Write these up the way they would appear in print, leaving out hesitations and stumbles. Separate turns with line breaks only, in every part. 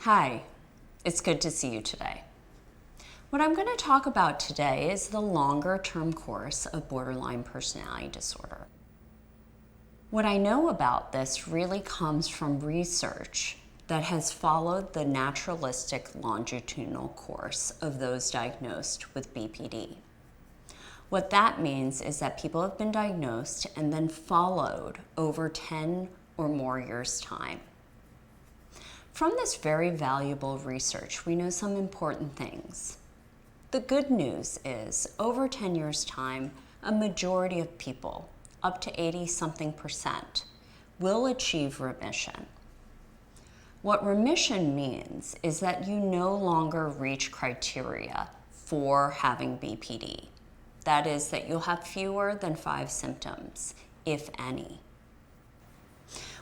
Hi, it's good to see you today. What I'm going to talk about today is the longer-term course of borderline personality disorder. What I know about this really comes from research that has followed the naturalistic longitudinal course of those diagnosed with BPD. What that means is that people have been diagnosed and then followed over 10 or more years' time. From this very valuable research, we know some important things. The good news is, over 10 years' time, a majority of people, up to 80-something%, will achieve remission. What remission means is that you no longer reach criteria for having BPD. That is, that you'll have fewer than 5 symptoms, if any.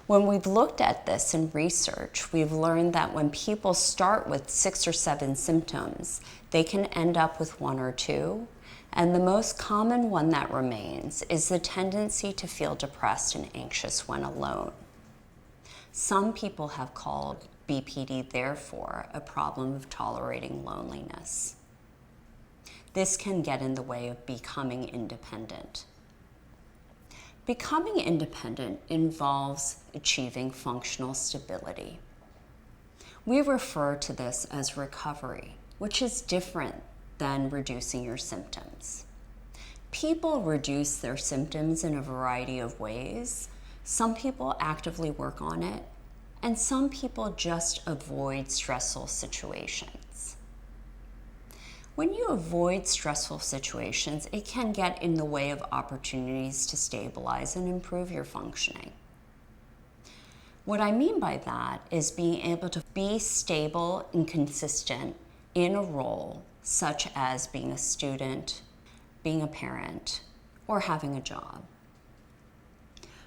When we've looked at this in research, we've learned that when people start with 6 or 7 symptoms, they can end up with 1 or 2. And the most common one that remains is the tendency to feel depressed and anxious when alone. Some people have called BPD, therefore, a problem of tolerating loneliness. This can get in the way of becoming independent. Becoming independent involves achieving functional stability. We refer to this as recovery, which is different than reducing your symptoms. People reduce their symptoms in a variety of ways. Some people actively work on it, and some people just avoid stressful situations. When you avoid stressful situations, it can get in the way of opportunities to stabilize and improve your functioning. What I mean by that is being able to be stable and consistent in a role such as being a student, being a parent, or having a job.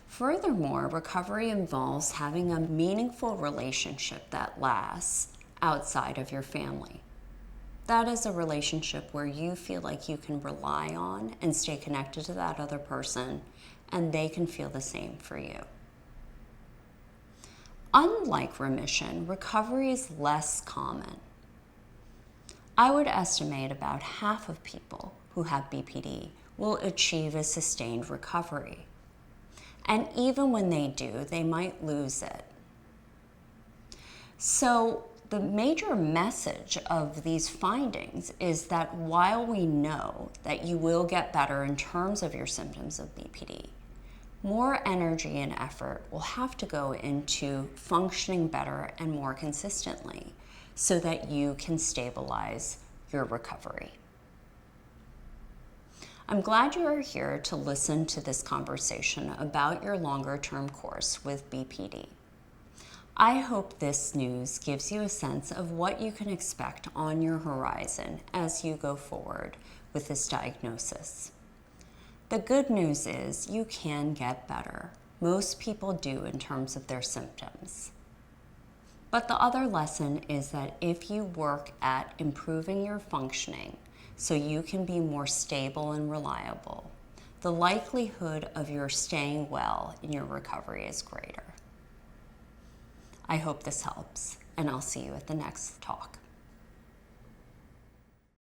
Furthermore, recovery involves having a meaningful relationship that lasts outside of your family. That is a relationship where you feel like you can rely on and stay connected to that other person, and they can feel the same for you. Unlike remission, recovery is less common. I would estimate about half of people who have BPD will achieve a sustained recovery. And even when they do, they might lose it. So the major message of these findings is that while we know that you will get better in terms of your symptoms of BPD, more energy and effort will have to go into functioning better and more consistently so that you can stabilize your recovery. I'm glad you are here to listen to this conversation about your longer-term course with BPD. I hope this news gives you a sense of what you can expect on your horizon as you go forward with this diagnosis. The good news is you can get better. Most people do in terms of their symptoms. But the other lesson is that if you work at improving your functioning so you can be more stable and reliable, the likelihood of your staying well in your recovery is greater. I hope this helps, and I'll see you at the next talk.